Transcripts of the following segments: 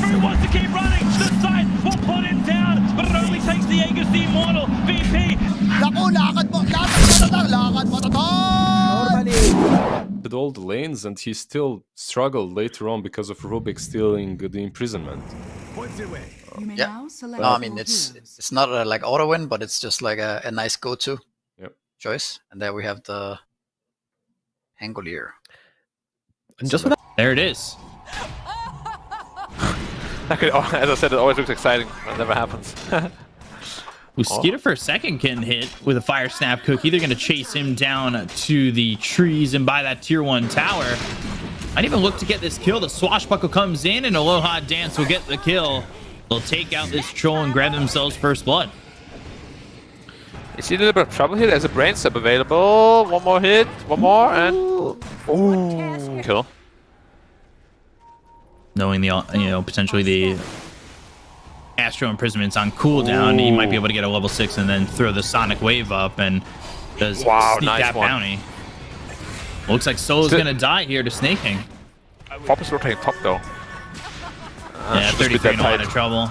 He wants to keep running. The side will put him down, but it only takes the Aegis the Immortal. VP. Naku, lakad mo to With all the lanes, and he still struggled later on because of Rubik stealing the imprisonment. Yeah. No, I mean it's not a, like auto win, but it's just like a nice go-to choice. And there we have the Angolier. And just there it is. As I said, it always looks exciting. It never happens. Skeeter for a second can hit with a fire snap cookie. They're going to chase him down to the trees and buy that tier 1 tower. I'd even look to get this kill. The swashbuckle comes in and Aloha Dance will get the kill. They'll take out this troll and grab themselves first blood. You see a little bit of trouble here. There's a brain step available. One more hit, one more, and kill. Knowing the potentially the Astro Imprisonment's on cooldown, he might be able to get a level 6 and then throw the Sonic Wave up and does sneak nice that one. bounty. Looks like Solo's gonna die here to Snaking. Fop is rotating top though. Yeah, 33 in a lot of trouble.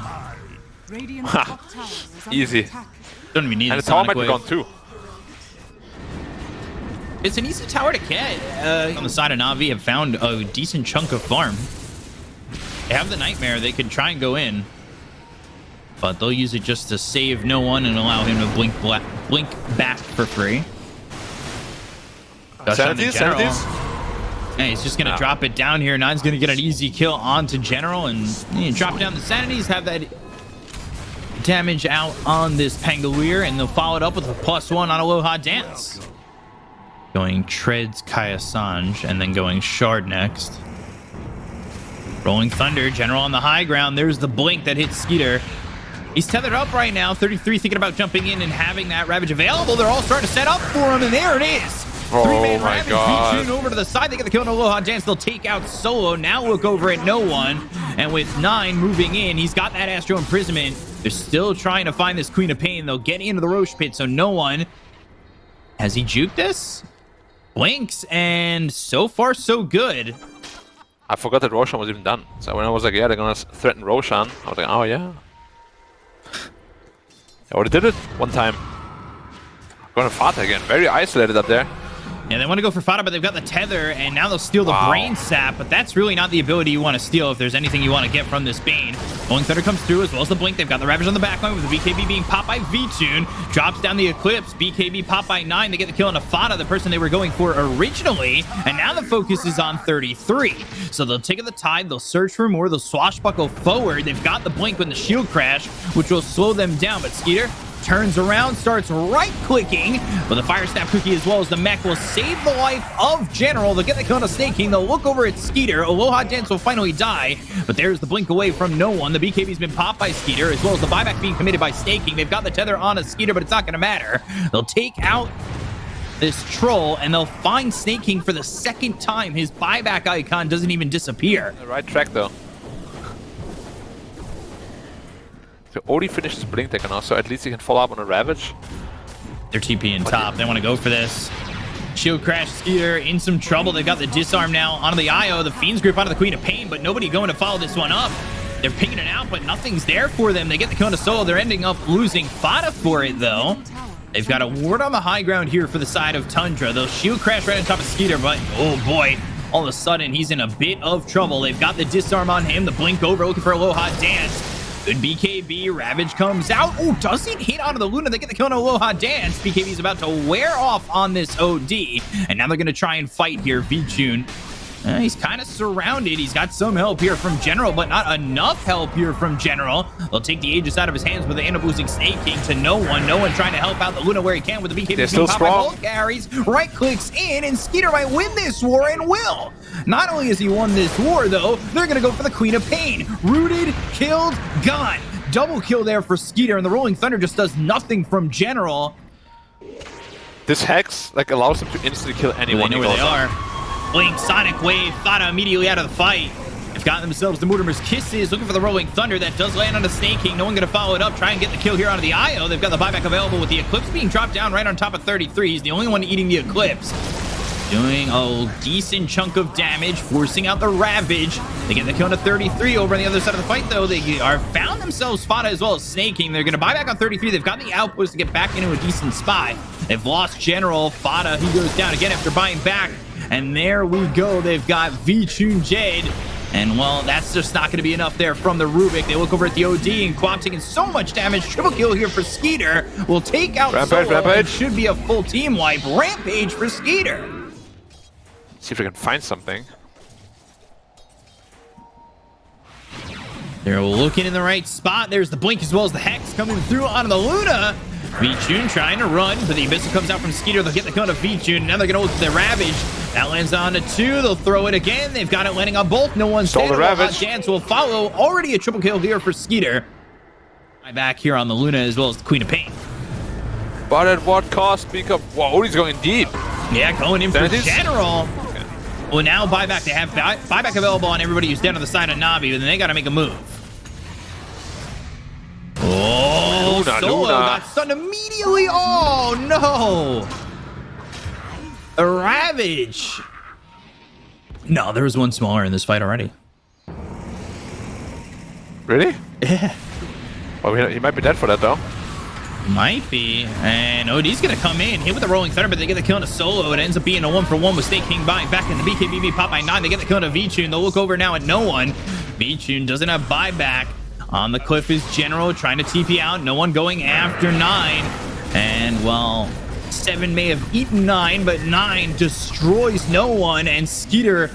Easy. Don't even need And the the tower Sonic might be Wave. gone too. It's an easy tower to get. On the side of Na'Vi have found a decent chunk of farm. They have the Nightmare. They could try and go in, but they'll use it just to save no one and allow him to blink back for free. Sanities? Yeah, he's just gonna drop it down here. Nine's gonna get an easy kill onto General and drop down the Sanities, have that damage out on this Pangolier, and they'll follow it up with a +1 on Aloha Dance. Going Treads Kaya Sanj and then going Shard next. Rolling Thunder, General on the high ground. There's the blink that hits Skeeter. He's tethered up right now. 33 thinking about jumping in and having that Ravage available. They're all starting to set up for him, and there it is. Three-man my Ravage God. V-Tune over to the side. They get the kill on Aloha Dance. They'll take out Solo. Now look over at no one. And with 9 moving in, he's got that Astro Imprisonment. They're still trying to find this Queen of Pain. They'll get into the Roche Pit, so no one. Has he juked this? Blinks, and so far so good. I forgot that Roshan was even done. So when I was like, yeah, they're gonna threaten Roshan, I was like, oh yeah. I already did it one time. Going to Fata again. Very isolated up there. Yeah, they want to go for Fata, but they've got the tether, and now they'll steal the Brain Sap, but that's really not the ability you want to steal if there's anything you want to get from this Bane. Rolling Thunder comes through as well as the Blink. They've got the Ravage on the back line with the BKB being popped by V-Tune. Drops down the Eclipse. BKB popped by 9. They get the kill on Fata, the person they were going for originally, and now the focus is on 33. So they'll take the tide, they'll search for more, they'll swashbuckle forward. They've got the Blink with the shield crash, which will slow them down, but Skeeter turns around, starts right-clicking, but the Fire Snap Cookie as well as the mech will save the life of General. They'll get the kill on Snaking. They'll look over at Skeeter. Aloha Dance will finally die, but there's the blink away from no one. The BKB's been popped by Skeeter, as well as the buyback being committed by Snaking. They've got the tether on a Skeeter, but it's not going to matter. They'll take out this troll, and they'll find Snaking for the second time. His buyback icon doesn't even disappear. The right track though. So Odie finishes Blink, they can also at least he can follow up on a Ravage. They're TPing top. They want to go for this. Shield Crash Skeeter in some trouble. They've got the disarm now onto the IO. The Fiend's grip onto the Queen of Pain, but nobody going to follow this one up. They're pinging it out, but nothing's there for them. They get the kill on Solo. They're ending up losing Fata for it, though. They've got a ward on the high ground here for the side of Tundra. They'll Shield Crash right on top of Skeeter, but oh boy, all of a sudden he's in a bit of trouble. They've got the disarm on him. The Blink over, looking for Aloha Dance. Good BKB, Ravage comes out. Oh, doesn't hit onto the Luna. They get the kill on Aloha Dance. BKB's about to wear off on this OD. And now they're going to try and fight here. V-Tune. He's kind of surrounded. He's got some help here from General, but not enough help here from General. They'll take the Aegis out of his hands, but they end up losing Snaking to no one. No one trying to help out the Luna where he can with the BKB. They're still strong. Both carries, right clicks in, and Skeeter might win this war and will. Not only has he won this war, though, they're going to go for the Queen of Pain. Rooted, killed, gone. Double kill there for Skeeter, and the Rolling Thunder just does nothing from General. This Hex like allows him to instantly kill anyone. They know where they are. Blink, Sonic Wave, Fata immediately out of the fight. They've gotten themselves the Mortimer's Kisses, looking for the Rolling Thunder. That does land on a Snaking. No one going to follow it up. Try and get the kill here onto the IO. They've got the buyback available with the Eclipse being dropped down right on top of 33. He's the only one eating the Eclipse. doing a decent chunk of damage, forcing out the Ravage. They get the kill on a 33 over on the other side of the fight, though. They are found themselves Fada as well as Snaking. They're going to buy back on 33. They've got the outpost to get back into a decent spot. They've lost General. Fada, he goes down again after buying back. And there we go. They've got Vichun Jade. And, well, that's just not going to be enough there from the Rubik. They look over at the OD, and Quap taking so much damage. Triple kill here for Skeeter. Will take out Rampage, Solo. Rampage. It should be a full team wipe. Rampage for Skeeter. See if we can find something. They're looking in the right spot. There's the Blink as well as the Hex coming through onto the Luna. Vichun trying to run, but the Abyssal comes out from Skeeter. They'll get the count of Vichun. Now they're going to look for the Ravage. That lands on a 2. They'll throw it again. They've got it landing on both. No one's Stole the Ravage. Dance will follow. Already a triple kill here for Skeeter. Back here on the Luna as well as the Queen of Pain. But at what cost? Bkop. Whoa, he's going deep. Yeah, going in for Sanities? General. Well, now buyback. They have buyback available on everybody who's down on the side of Navi, but then they got to make a move. Oh, Luna, Solo Luna. got stunned immediately. Oh, no. A Ravage. No, there was one smaller in this fight already. Really? Yeah. Well, he might be dead for that, though. Might be. And OD's going to come in, hit with the Rolling Thunder, but they get the kill on a Solo. It ends up being a 1-for-1 with Snake King buying back in the BKBB pop by 9. They get the kill on a Vichun. They'll look over now at no one. Vichun doesn't have buyback. On the cliff is General trying to TP out. No one going after 9. And, well, 7 may have eaten 9, but 9 destroys no one. And Skeeter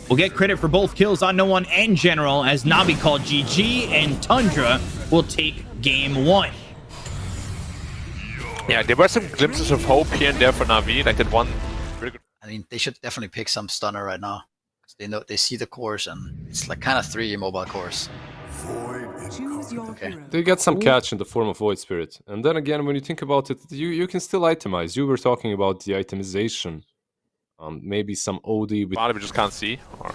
will get credit for both kills on no one and General, as Navi called GG, and Tundra will take game 1. Yeah, there were some glimpses of hope here and there for Navi, like that one. Really good. I mean, they should definitely pick some stunner right now. They know they see the cores, and it's like kind of 3 immobile cores. Okay. They get some catch in the form of Void Spirit. And then again, when you think about it, you can still itemize. You were talking about the itemization. Maybe some OD with... Probably we just can't see. Or...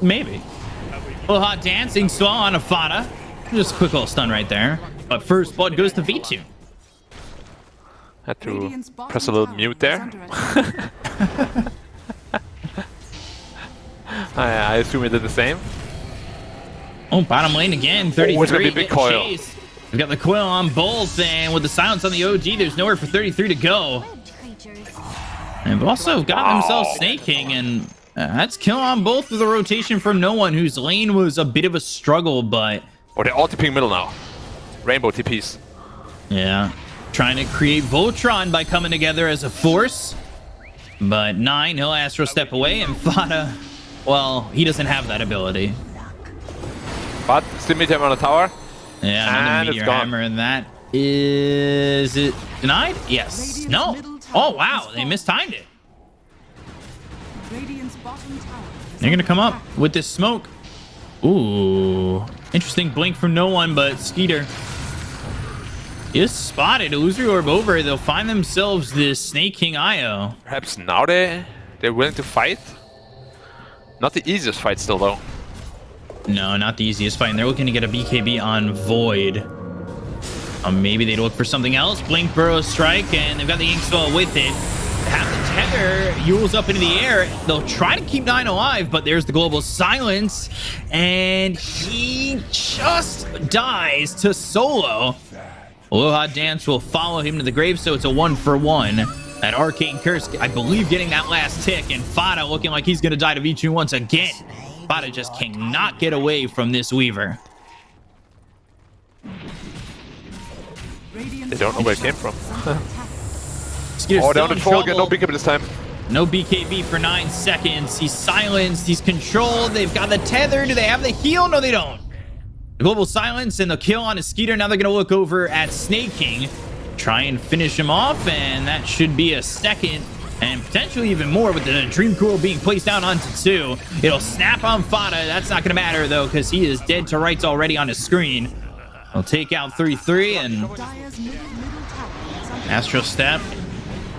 Maybe. A little hot dancing swell on a Fada. Just a quick little stun right there. But first blood goes to V2. Had to press a little mute there. I assume he did the same. Oh, bottom lane again. 33. it's gonna be a big coil. Chase. We've got the coil on both, and with the silence on the OG, there's nowhere for 33 to go. And they've also got themselves Snaking, and that's kill on both with the rotation from no one, whose lane was a bit of a struggle, but... Oh, they're all TPing middle now. Rainbow TPs. Yeah. Trying to create Voltron by coming together as a force. But 9, he'll Astro step away, and Fada, well, he doesn't have that ability. But still meet him on the tower. Yeah, And another it's Meteor gone. Hammer, and that is it denied? Yes. No. Oh, wow. They mistimed it. They're going to come up with this smoke. Ooh. Interesting blink from no one, but Skeeter is spotted. Illusory Orb over. They'll find themselves this Snake King IO. Perhaps now they're willing to fight. Not the easiest fight still, though. No, not the easiest fight. And they're looking to get a BKB on Void. Maybe they'd look for something else. Blink, Burrow, Strike, and they've got the Inkswell with it. Have the tether, Yule's up into the air. They'll try to keep 9 alive, but there's the global silence. And he just dies to Solo. Aloha Dance will follow him to the grave, so it's a 1-for-1. That Arcane Curse, I believe, getting that last tick. And Fada looking like he's going to die to V2 once again. Fada just cannot get away from this Weaver. They don't know where it came from. Skeeter's Oh, still down in to 4, get no trouble. BKB this time. No BKB for 9 seconds. He's silenced. He's controlled. They've got the tether. Do they have the heal? No, they don't. The global silence and the kill on his Skeeter. Now they're going to look over at Snake King. Try and finish him off. And that should be a second. And potentially even more with the Dream Coil being placed down onto 2. It'll snap on Fada. That's not going to matter, though, because he is dead to rights already on his screen. He'll take out 3-3 and... Astro Step.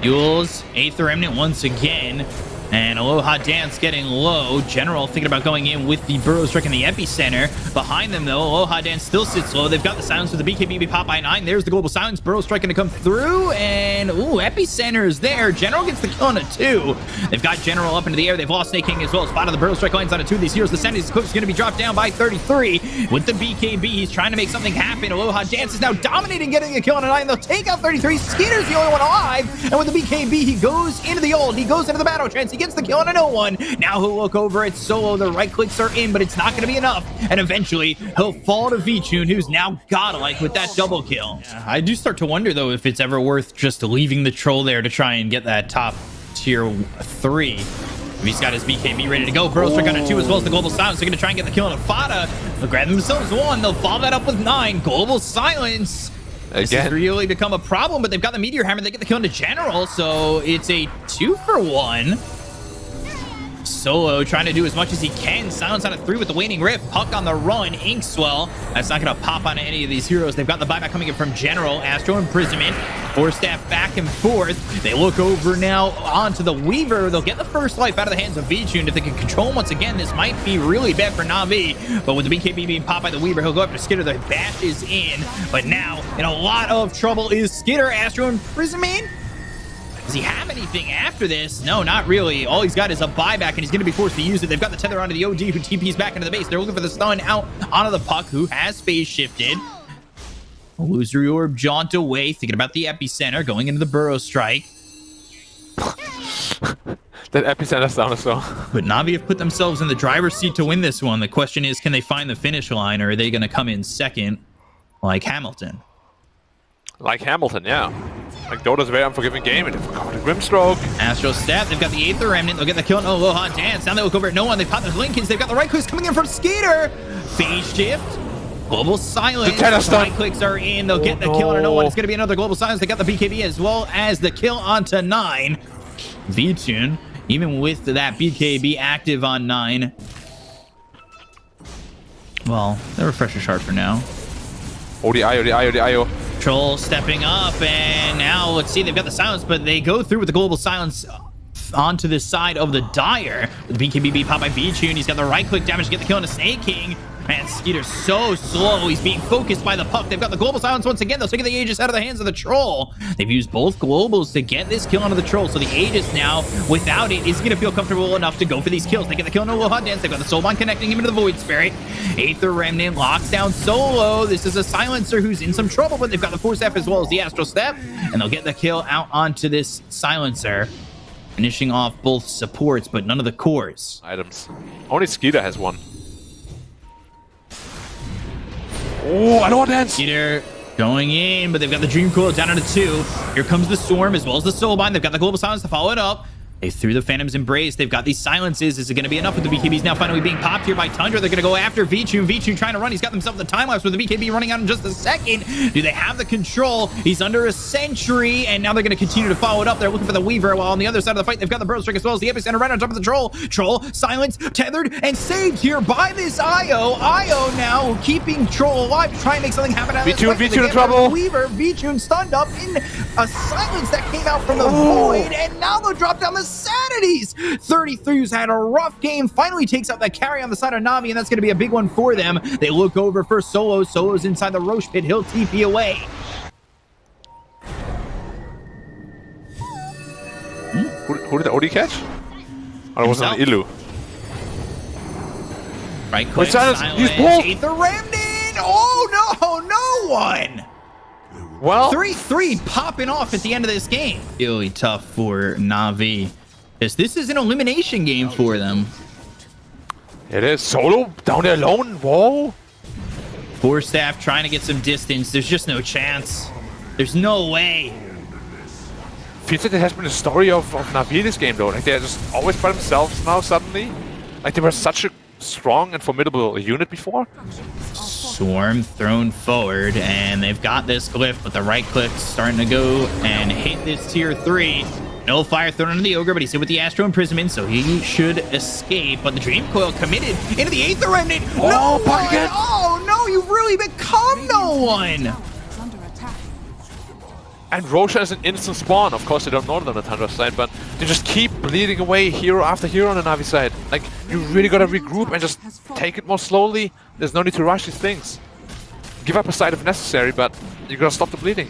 Yules, Aether Remnant once again. And Aloha Dance getting low. General thinking about going in with the Burrow Strike in the epicenter. Behind them, though, Aloha Dance still sits low. They've got the silence with the BKB pop by 9. There's the global silence. Burrow Strike going to come through. And, epicenter is there. General gets the kill on a 2. They've got General up into the air. They've lost Snake King as well. Spot of the Burrow Strike lines on a 2. These heroes, the Sandy's Cook is going to be dropped down by 33. With the BKB, he's trying to make something happen. Aloha Dance is now dominating, getting a kill on a 9. They'll take out 33. Skeeter's the only one alive. And with the BKB, he goes into the ult. He goes into the battle trance. He gets the kill on a no one. Now he'll look over at Solo. The right clicks are in, but it's not going to be enough. And eventually, he'll fall to Vichun, who's now godlike with that double kill. Yeah, I do start to wonder, though, if it's ever worth just leaving the troll there to try and get that top tier 3. He's got his BKB ready to go. Burrow Strike on a 2 as well as the global silence. They're going to try and get the kill on a Fada. They'll grab themselves 1. They'll follow that up with 9. Global silence. This has really become a problem, but they've got the Meteor Hammer. They get the kill into General, so it's a 2-for-1. Solo trying to do as much as he can. Silence on a 3 with the Waning Rift. Puck on the run. Inkswell. That's not going to pop on any of these heroes. They've got the buyback coming in from General. Astro Imprisonment. Force Staff back and forth. They look over now onto the Weaver. They'll get the first life out of the hands of Vichun. If they can control him once again, this might be really bad for Na'Vi. But with the BKB being popped by the Weaver, he'll go after Skitter. The bash is in. But now, in a lot of trouble is Skitter. Astro Imprisonment. Does he have anything after this? No, not really. All he's got is a buyback, and he's going to be forced to use it. They've got the tether onto the OG, who TP's back into the base. They're looking for the stun out onto the Puck, who has phase shifted. Illusory Orb jaunt away, thinking about the epicenter, going into the Burrow Strike. That epicenter's down as well. But Na'Vi have put themselves in the driver's seat to win this one. The question is, can they find the finish line, or are they going to come in second like Hamilton? Like Hamilton, yeah. Like Dota's a very unforgiving game, and they've got a Grimstroke. Astro Stab, they've got the Aether Remnant. They'll get the kill on Aloha Dance. Now they look over at no one. They pop their Linkins. They've got the right clicks coming in from Skeeter. Phase shift. Global silence. Right clicks are in. They'll get the kill on no one. It's going to be another global silence. They got the BKB as well as the kill onto 9. Vichun, even with that BKB active on 9. Well, the refresher shard for now. ODIO. Troll stepping up, and now let's see, they've got the silence, but they go through with the global silence onto this side of the Dire. With the BKB pop by Vichun, he's got the right click damage to get the kill on a Snake King. Man, Skeeter's so slow. He's being focused by the Puck. They've got the global silence once again. They'll take the Aegis out of the hands of the Troll. They've used both globals to get this kill onto the Troll. So the Aegis now, without it, is going to feel comfortable enough to go for these kills. They get the kill on Aloha Dance. They've got the Soulbond connecting him into the Void Spirit. Aether Remnant locks down Solo. This is a Silencer who's in some trouble, but they've got the Force Staff as well as the Astral Step. And they'll get the kill out onto this Silencer. Finishing off both supports, but none of the cores. Items. Only Skeeter has one. Oh, I don't dance. Skeeter going in, but they've got the Dream Coil down at a 2. Here comes the Storm as well as the Soulbind. They've got the Global Silence to follow it up. They threw the Phantom's Embrace. They've got these silences. Is it going to be enough with the BKBs now finally being popped here by Tundra? They're going to go after Vichun. Vichun trying to run. He's got himself the time lapse with the BKB running out in just a second. Do they have the control? He's under a sentry, and now they're going to continue to follow it up. They're looking for the Weaver, while on the other side of the fight, they've got the Burrow Strike as well as the Epicenter right on top of the Troll. Troll, silence, tethered, and saved here by this Io. Io now keeping Troll alive to try and make something happen out of this. Vichun in trouble. Weaver, Vichun stunned up in a silence that came out from the void, and now they'll drop down the Sanities. 33's had a rough game, finally takes out that carry on the side of Na'Vi, and that's going to be a big one for them. They look over for Solo. Solo's inside the Roche pit. He'll TP away. Who did the OD catch? Or it wasn't an Ilu? Right click, silence. Aether Remnant! Oh no, no one! Well, 3-3 popping off at the end of this game. Really tough for Na'Vi. This is an elimination game for them. It is. Solo down there alone. Whoa. Force Staff trying to get some distance. There's just no chance. There's no way. Feels like there has been a story of Na'Vi this game though. Like they're just always by themselves now suddenly. Like they were such a strong and formidable unit before. Swarm thrown forward, and they've got this glyph, but the right click starting to go and hit this tier 3. No fire thrown into the Ogre, but he's hit with the Astro Imprisonment, so he should escape. But the Dream Coil committed into the Aether Remnant. No one! Oh no, you've really become no one! And Roshan is an instant spawn. Of course, they don't know it on the Tundra side, but they just keep bleeding away hero after hero on the Navi side. Like, you really gotta regroup and just take it more slowly. There's no need to rush these things. Give up a side if necessary, but you gotta stop the bleeding.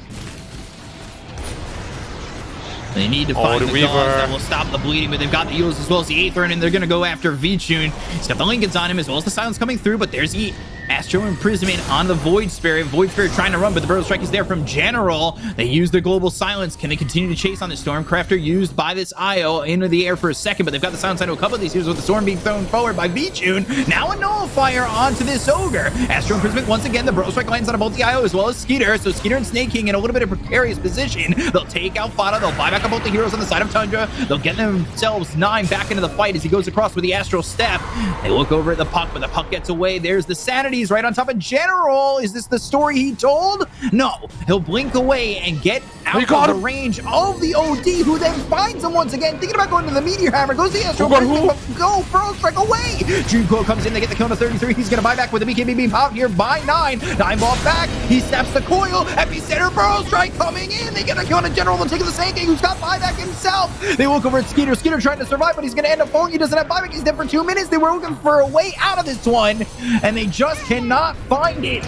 They need to find the dogs that will stop the bleeding, but they've got the Eels as well as the Aether, and they're going to go after Vichun. He's got the Lincolns on him as well as the Silence coming through, but there's the Astro Imprisonment on the Void Spirit. Void Spirit trying to run, but the Burrow Strike is there from General. They use the Global Silence. Can they continue to chase on the Stormcrafter used by this IO into the air for a second, but they've got the Silence onto a couple of these heroes with the Storm being thrown forward by Vichun. Now a Nullifier onto this Ogre. Astro Imprisonment once again. The Burrow Strike lands on both the IO as well as Skeeter. So Skeeter and Snake King in a little bit of precarious position. They'll take out Fada. They'll buy back up both the heroes on the side of Tundra. They'll get themselves 9 back into the fight as he goes across with the Astral Step. They look over at the puck, but the puck gets away. There's the Sanities right on top of General. Is this the story he told? No. He'll blink away and get out of the range of the OD, who then finds him once again. Thinking about going to the Meteor Hammer. Goes the Astral. Go, Burrow Strike away. Dreamcoil comes in. They get the kill to 33. He's going to buy back with the BKB being popped here by 9. 9 ball back. He snaps the coil. Epicenter Burrow Strike coming in. They get a kill on General. They'll take the Snake King, who's got buyback himself. They look over at Skeeter. Skeeter trying to survive, but he's going to end up falling. He doesn't have buyback. He's dead for 2 minutes. They were looking for a way out of this one, and they just cannot find it.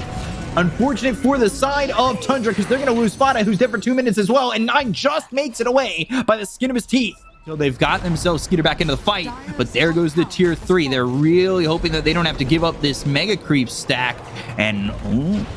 Unfortunate for the side of Tundra, because they're going to lose Fada, who's dead for 2 minutes as well, and 9 just makes it away by the skin of his teeth. So they've got themselves Skeeter back into the fight, but there goes the tier 3. They're really hoping that they don't have to give up this Mega Creep stack. And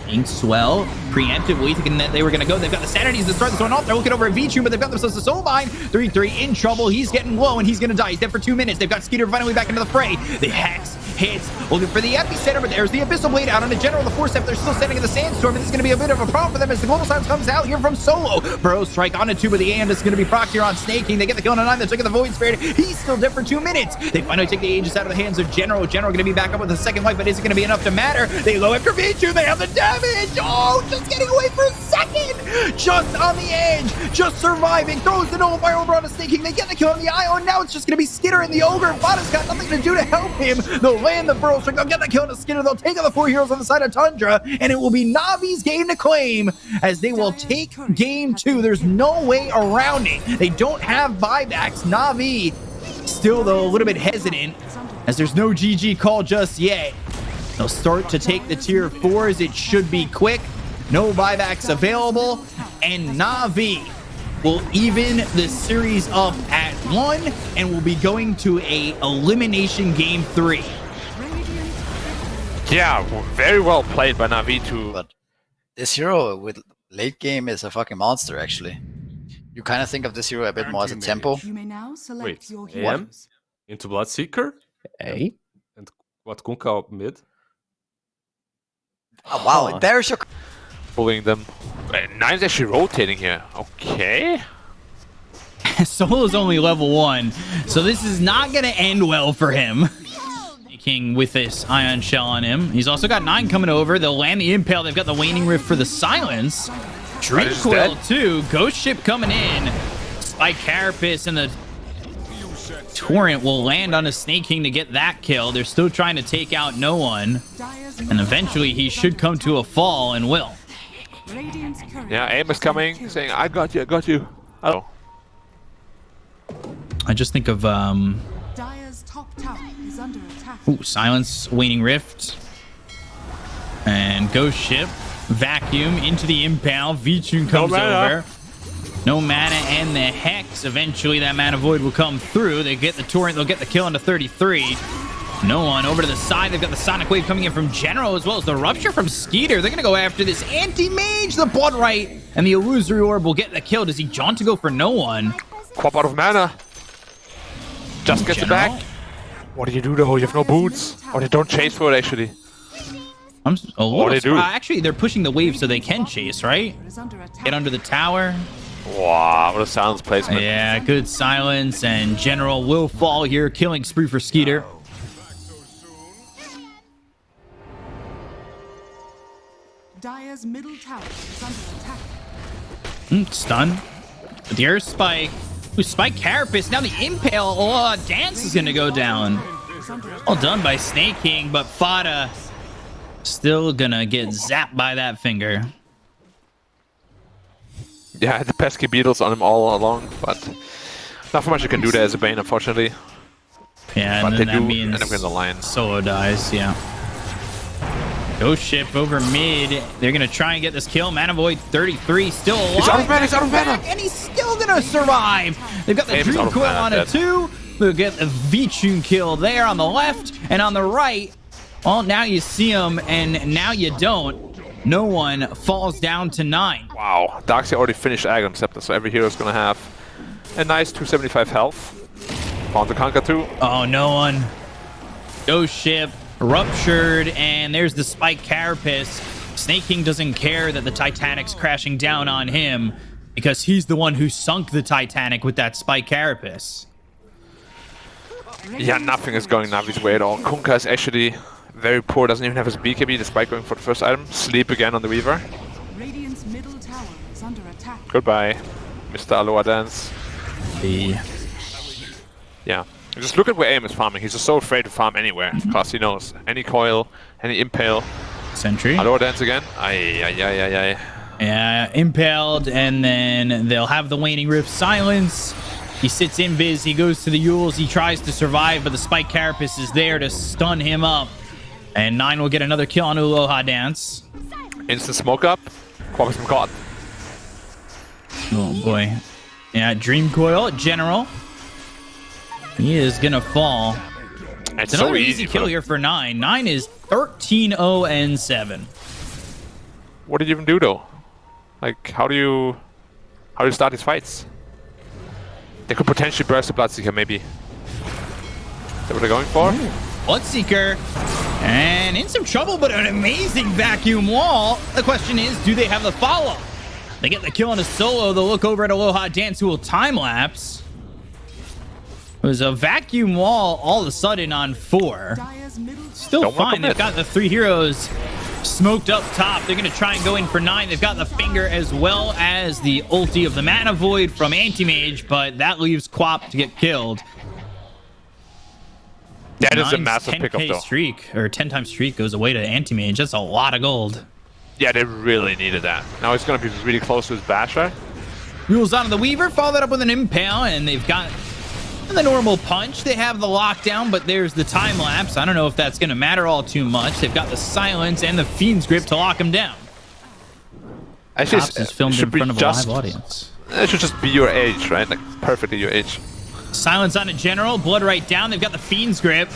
Inkswell preemptively thinking that they were going to go. They've got the Sanities to start this one off. They're looking over at Vichun, but they've got themselves a Soulbind. 3-3 in trouble. He's getting low, and he's going to die. He's dead for 2 minutes. They've got Skeeter finally back into the fray. The Hex hits, looking for the Epicenter, but there's the Abyssal Blade out on the General. The 4-step, they're still standing in the Sandstorm, and this is going to be a bit of a problem for them as the Global Silence comes out here from Solo. Burrow Strike on a 2, but the AN is going to be procced here on Snake King. They get the kill on a 9. They're taking the Void Spirit. He's still dead for 2 minutes. They finally take the Aegis out of the hands of General. General going to be back up with a second life, but is it going to be enough to matter? They go after Vichun. They have the damage. Oh, just getting away for a second. Just on the edge. Just surviving. Throws the Nullifier over on the Snake King. They get the kill on the IO, and now it's just going to be Skeeter and the Ogre. Fada's got nothing to do to help him. They'll land the Burrow Strike. They'll get the kill on the Skeeter. They'll take out the 4 heroes on the side of Tundra, and it will be Navi's game to claim as they will take game 2. There's no way around it. They don't have buybacks. Navi still, though, a little bit hesitant as there's no GG call just yet. They'll start to take the tier 4s. It should be quick. No buybacks available. And Navi will even the series up at 1 and will be going to a elimination game 3. Yeah, very well played by Navi too. But this hero with late game is a fucking monster, actually. You kind of think of this hero a bit more as a tempo. You may now select your AM heroes. into Bloodseeker? Hey. And what Kunkka up mid? Oh, wow, there's your... Pulling them. 9's actually rotating here. Okay. Solo's only level 1, so this is not going to end well for him. King with this Ion Shell on him. He's also got 9 coming over. They'll land the Impale. They've got the Waning Rift for the Silence. Dreamcoil too. Ghost Ship coming in. Spike Carapace and the Torrent will land on a Snake King to get that kill. They're still trying to take out no one. And eventually he should come to a fall and will. Yeah, AIM is coming, saying, I got you, I got you. Oh. I just think of Dire's top tower is under attack. ooh, Silence, Waning Rift, and Ghost Ship. Vacuum into the Impale. Vichun comes over. No mana and the Hex. Eventually that mana void will come through. They get the Torrent. They'll get the kill into 33. No one over to the side. They've got the Sonic Wave coming in from General as well as the Rupture from Skeeter. They're going to go after this Anti-Mage, the Blood Right, and the Illusory Orb will get the kill. Does he jaunt to go for no one? Quap out of mana. Just gets it back. What do you do though? You have no boots. Or they don't chase for it actually. I'm a little they do. actually, they're pushing the wave so they can chase, right? Get under the tower. Wow, what a silence placement. Yeah, good silence, and General will fall here. Killing spree for Skeeter. Dire's middle tower is under attack. Stun. But the Earth Spike. Ooh, Spike Carapace. Now the Impale. Oh, Dance is going to go down. All done by Snake King, but Fada still going to get zapped by that finger. Yeah, the pesky beetles on him all along, but not much you can do there as a Bane, unfortunately. Yeah, but and they then that do means end up getting the line. Solo dies, yeah. Ghost ship over mid. They're going to try and get this kill. Manavoid 33 still alive. He's out of mana, he's out of mana. And he's still going to survive. They've got the Dream Coil on a 2. They'll get the V-Tune kill there on the left. And on the right, well, now you see him and now you don't. No one falls down to 9. Wow, Darkseid already finished Agon Scepter, so every hero is going to have a nice 275 health. Bound to Conquer 2. Oh, no one. Ghost ship ruptured, and there's the Spike Carapace. Snake King doesn't care that the Titanic's crashing down on him because he's the one who sunk the Titanic with that Spike Carapace. Yeah, nothing is going Navi's way at all. Kunkka is actually very poor, doesn't even have his BKB despite going for the first item. Sleep again on the Weaver. Radiant's middle tower is under attack. Goodbye, Mr. Aloha Dance. Yeah, just look at where Aim is farming. He's just so afraid to farm anywhere because he knows any coil, any impale. Sentry. Aloha Dance again. Ay. Yeah, impaled, and then they'll have the Waning Rift silence. He sits invis, he goes to the Yules, he tries to survive, but the Spike Carapace is there to stun him up. And 9 will get another kill on Aloha Dance. Instant smoke up. Quap has been caught. Oh boy. Yeah, Dream Coil, General. He is gonna fall. It's another so easy kill here for 9. 9 is 13-0-7. What did you even do though? Like, how do you start these fights? They could potentially burst the Bloodseeker, maybe. Is that what they're going for? Bloodseeker, and in some trouble, but an amazing vacuum wall. The question is, do they have the follow? They get the kill on a solo. They'll look over at Aloha Dance, who will time-lapse. It was a vacuum wall all of a sudden on 4. Still fine. They've got the 3 heroes smoked up top. They're going to try and go in for 9. They've got the finger as well as the ulti of the Mana Void from Anti-Mage, but that leaves Quap to get killed. That is a massive 10K pickup though. Streak, or 10 times streak goes away to Anti-Mage. That's a lot of gold. Yeah, they really needed that. Now he's going to be really close to his Basher. Mules on the Weaver, follow that up with an Impale, and they've got the normal punch. They have the lockdown, but there's the time lapse. I don't know if that's going to matter all too much. They've got the silence and the Fiend's Grip to lock him down. Actually, Cops is filmed in front of a live audience. It should just be your age, right? Like, perfectly your age. Silence on a General, blood right down. They've got the Fiend's Grip.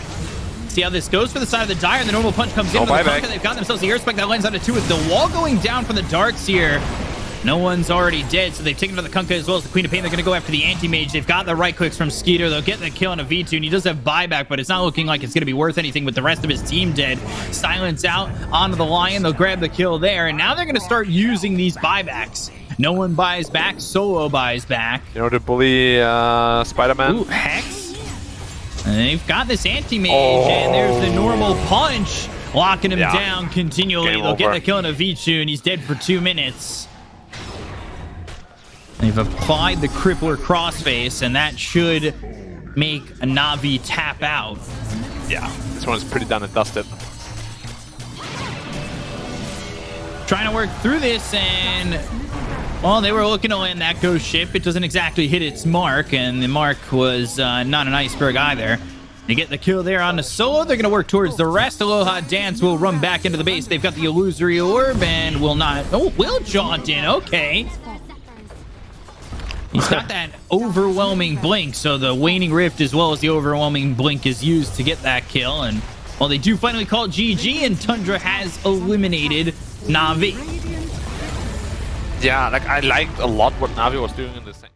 See how this goes for the side of the Dire. The normal punch comes in. The they've got themselves the air spike that lands on a 2 with the wall going down for the darts here. No one's already dead, so they've taken to the Kunkka as well as the Queen of Pain. They're going to go after the Anti-Mage. They've got the right clicks from Skeeter. They'll get the kill on a V-Tune. He does have buyback, but it's not looking like it's going to be worth anything with the rest of his team dead. Silence out onto the Lion. They'll grab the kill there, and now they're going to start using these buybacks. No one buys back. Solo buys back. You know, to bully Spider-Man. Ooh, Hex. And they've got this Anti-Mage, and there's the normal punch. Locking him down continually. They'll get the kill on a V-Tune. He's dead for 2 minutes. They've applied the Crippler Crossface, and that should make a Na'Vi tap out. Yeah, this one's pretty done and dusted. Trying to work through this, and well, they were looking to land that ghost ship. It doesn't exactly hit its mark, and the mark was not an iceberg either. They get the kill there on the solo. They're going to work towards the rest. Aloha Dance will run back into the base. They've got the Illusory Orb and will not... Oh, will jaunt in. Okay. He's got that overwhelming blink, so the Waning Rift as well as the overwhelming blink is used to get that kill. And well, they do finally call GG, and Tundra has eliminated Na'Vi. Yeah, like I liked a lot what Na'Vi was doing in this thing.